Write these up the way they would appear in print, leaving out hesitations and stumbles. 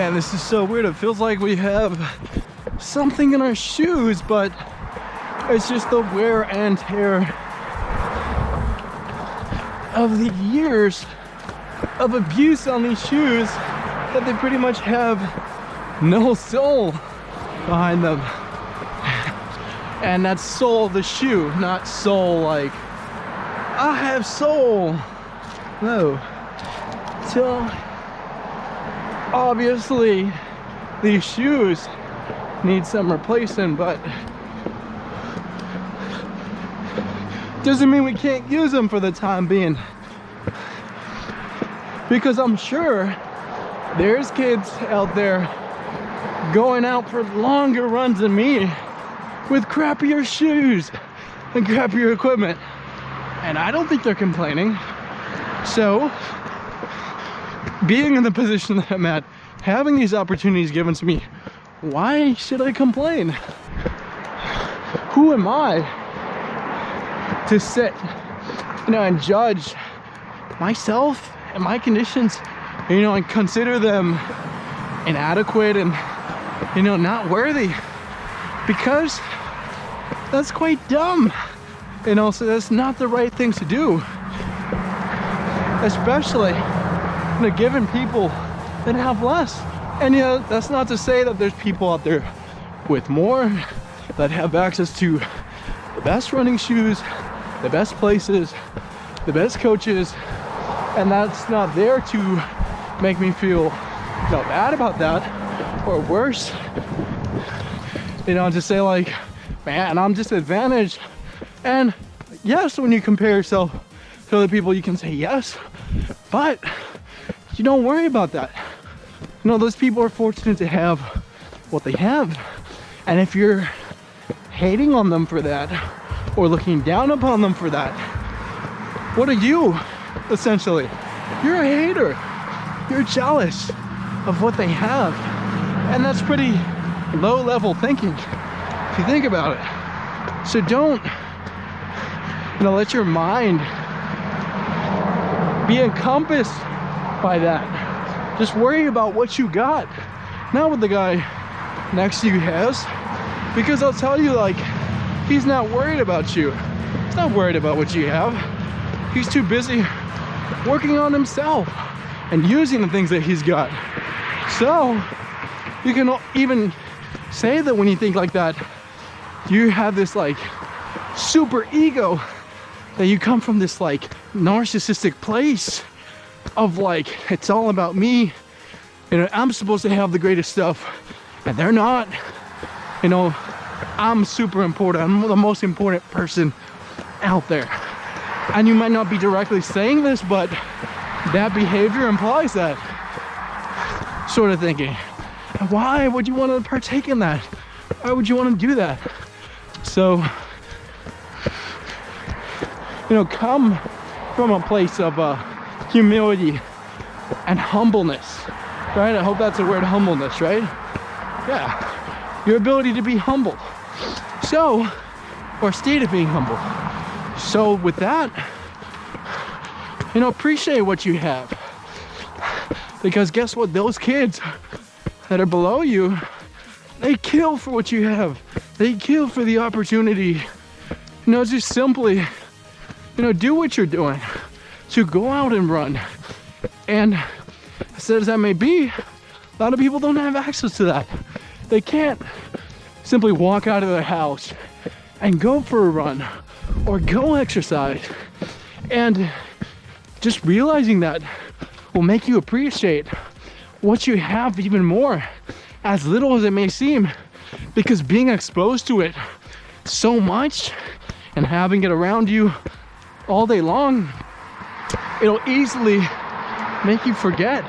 Man, this is so weird. It feels like we have something in our shoes, but it's just the wear and tear of the years of abuse on these shoes that they pretty much have no soul behind them. And that's soul of the shoe, not soul like, I have soul. No. So, obviously, these shoes need some replacing, but doesn't mean we can't use them for the time being. Because I'm sure there's kids out there going out for longer runs than me with crappier shoes and crappier equipment. And I don't think they're complaining. So, being in the position that I'm at, having these opportunities given to me, why should I complain? Who am I to sit, and judge myself and my conditions, and consider them inadequate and, not worthy? Because that's quite dumb. So that's not the right thing to do. Especially, given people that have less. And that's not to say that there's people out there with more, that have access to the best running shoes, the best places, the best coaches, and that's not there to make me feel bad about that or worse. To say like, man, I'm disadvantaged. And yes, when you compare yourself to other people, you can say yes, but you don't worry about that. Those people are fortunate to have what they have. And if you're hating on them for that or looking down upon them for that, what are you, essentially? You're a hater. You're jealous of what they have. And that's pretty low-level thinking, if you think about it. So don't, let your mind be encompassed by that. Just worry about what you got, not what the guy next to you has. Because I'll tell you, he's not worried about you. He's not worried about what you have. He's too busy working on himself and using the things that he's got. So you can even say that when you think like that, you have this super ego, that you come from this narcissistic place of it's all about me. I'm supposed to have the greatest stuff and they're not. I'm super important. I'm the most important person out there. And you might not be directly saying this, but that behavior implies that sort of thinking. Why would you want to partake in that? Why would you want to do that? So, come from a place of humility and humbleness, right? I hope that's the word, humbleness, right? Yeah, your ability to be humble. So, or state of being humble. So with that, appreciate what you have. Because guess what? Those kids that are below you, they kill for what you have. They kill for the opportunity. Just simply, do what you're doing. To go out and run. And as sad as that may be, a lot of people don't have access to that. They can't simply walk out of their house and go for a run or go exercise. And just realizing that will make you appreciate what you have even more, as little as it may seem, because being exposed to it so much and having it around you all day long, it'll easily make you forget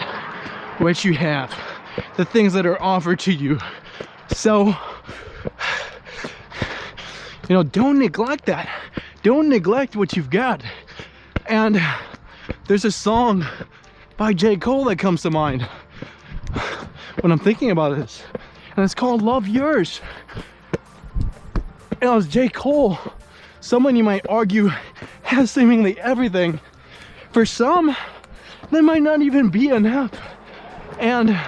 what you have, the things that are offered to you. So, don't neglect that. Don't neglect what you've got. And there's a song by J. Cole that comes to mind when I'm thinking about this, and it's called Love Yours. And it was J. Cole, someone you might argue has seemingly everything. For some, that might not even be enough. And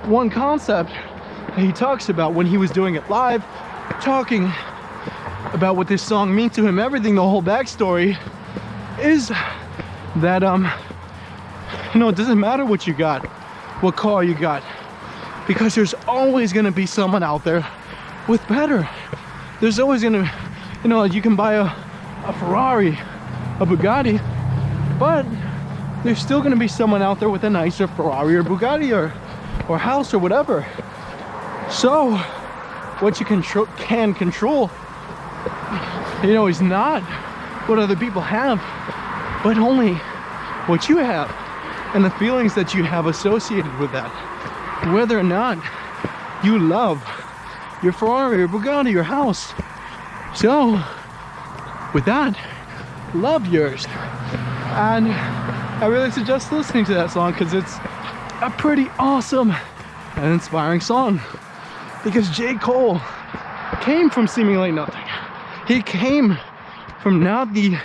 one concept that he talks about when he was doing it live, talking about what this song means to him, everything, the whole backstory, is that you know, it doesn't matter what you got, what car you got, because there's always gonna be someone out there with better. There's always gonna, you know, you can buy a Ferrari, a Bugatti, but there's still gonna be someone out there with a nicer Ferrari or Bugatti or house or whatever. So what you can control, you know, is not what other people have, but only what you have and the feelings that you have associated with that. Whether or not you love your Ferrari or Bugatti, your house. So with that, love yours. And I really suggest listening to that song because it's a pretty awesome and inspiring song. Because J. Cole came from seemingly nothing. He came from not the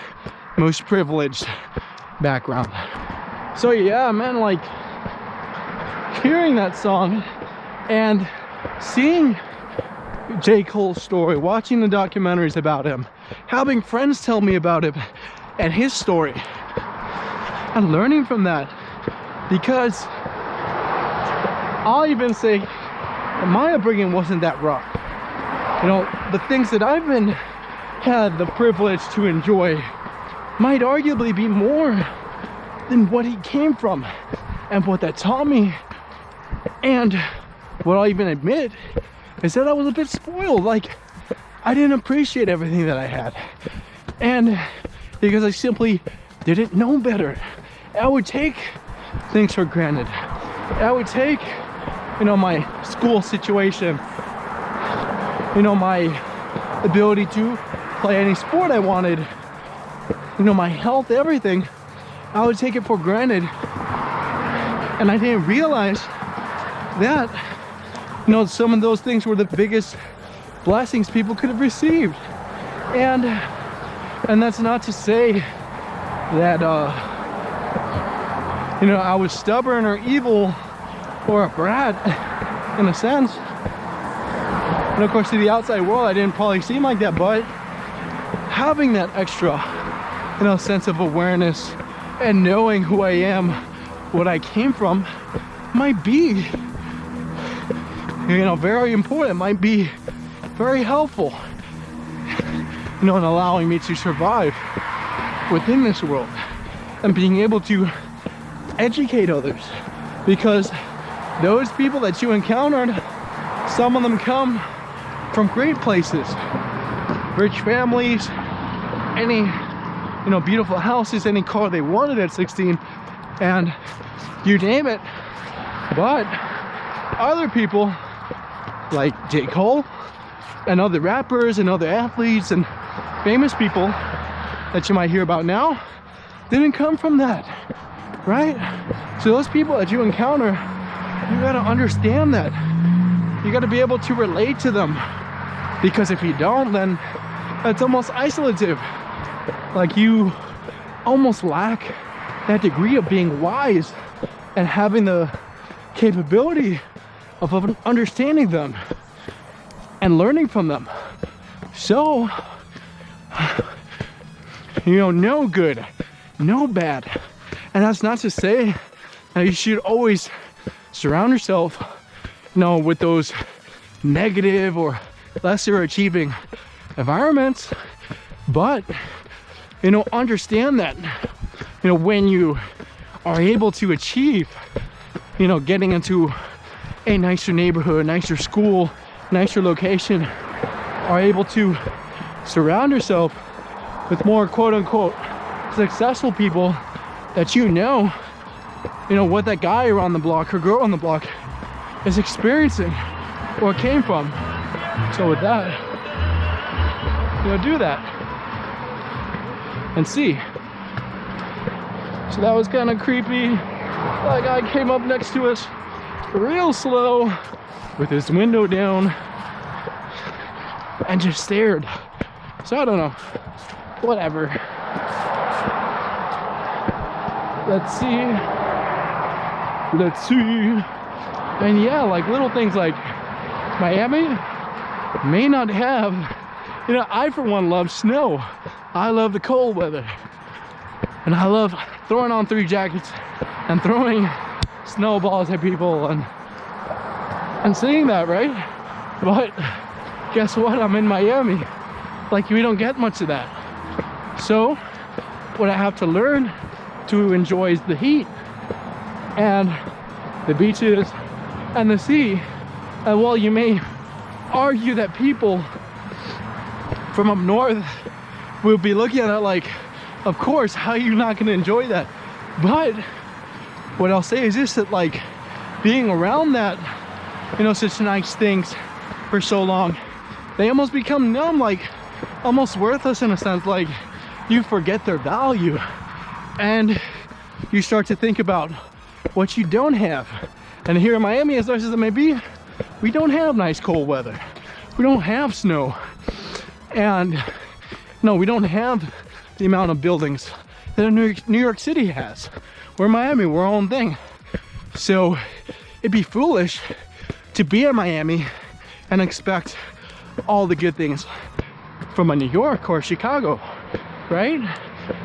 most privileged background. So yeah, man, like hearing that song and seeing J. Cole's story, watching the documentaries about him, having friends tell me about him and his story, and learning from that, because I'll even say my upbringing wasn't that rough. You know, the things that I've had the privilege to enjoy might arguably be more than what he came from and what that taught me. And what I'll even admit is that I was a bit spoiled. Like, I didn't appreciate everything that I had, and because I simply didn't know better. I would take things for granted. I would take, you know, my school situation, you know, my ability to play any sport I wanted, you know, my health, everything. I would take it for granted, and I didn't realize that, you know, some of those things were the biggest blessings people could have received. And that's not to say that you know, I was stubborn or evil or a brat in a sense. And of course, to the outside world, I didn't probably seem like that, but having that extra, you know, sense of awareness and knowing who I am, what I came from, might be, you know, very important, might be very helpful, you know, in allowing me to survive within this world and being able to educate others. Because those people that you encountered, some of them come from great places, rich families, any, you know, beautiful houses, any car they wanted at 16, and you name it. But other people like J. Cole and other rappers and other athletes and famous people that you might hear about now didn't come from that, right? So those people that you encounter, you gotta understand that. You gotta be able to relate to them, because if you don't, then it's almost isolative. Like, you almost lack that degree of being wise and having the capability of understanding them and learning from them. So, you know, no good, no bad. And that's not to say that you should always surround yourself, you know, with those negative or lesser achieving environments. But, you know, understand that, you know, when you are able to achieve, you know, getting into a nicer neighborhood, nicer school, nicer location, are able to surround yourself with more quote-unquote successful people that you know what that guy around the block or girl on the block is experiencing or came from. So with that, you know, do that and see. So that was kind of creepy. That guy came up next to us real slow with his window down and just stared. So I don't know, whatever. Let's see. And yeah, like little things like Miami may not have, you know, I for one love snow. I love the cold weather. And I love throwing on 3 jackets and throwing snowballs at people and seeing that, right? But guess what? I'm in Miami. Like, we don't get much of that. So what I have to learn to enjoy is the heat and the beaches and the sea. And while you may argue that people from up north will be looking at it like, of course, how are you not going to enjoy that? But what I'll say is this, that like being around that, you know, such nice things for so long, they almost become numb, like almost worthless in a sense. Like you forget their value and you start to think about what you don't have. And here in Miami, as nice as it may be, we don't have nice cold weather. We don't have snow. And no, we don't have the amount of buildings that New York City has. We're Miami, we're our own thing. So it'd be foolish to be in Miami and expect all the good things from a New York or Chicago, right?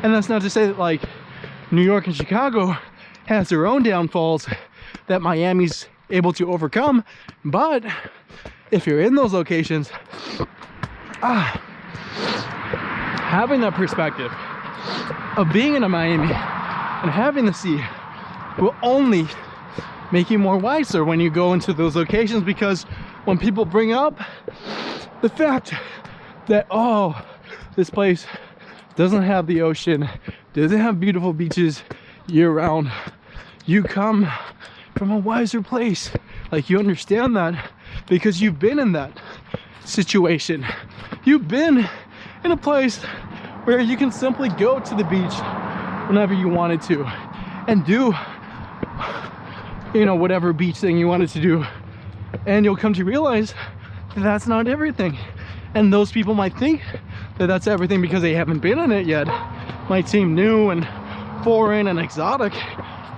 And that's not to say that like New York and Chicago has their own downfalls that Miami's able to overcome. But if you're in those locations, having that perspective of being in a Miami and having the sea will only make you more wiser when you go into those locations. Because when people bring up the fact that, oh, this place doesn't have the ocean, doesn't have beautiful beaches year round, you come from a wiser place. Like you understand that because you've been in that situation. You've been in a place where you can simply go to the beach whenever you wanted to and do, you know, whatever beach thing you wanted to do. And you'll come to realize that that's not everything. And those people might think that that's everything because they haven't been in it yet. Might seem new and foreign and exotic,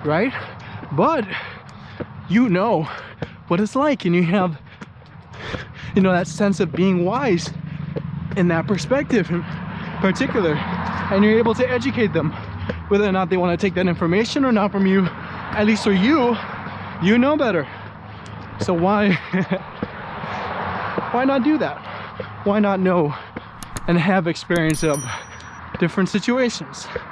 right? But you know what it's like, and you have, you know, that sense of being wise in that perspective in particular, and you're able to educate them whether or not they want to take that information or not from you. At least for you, you know better. So why not do that? Why not know and have experience of different situations?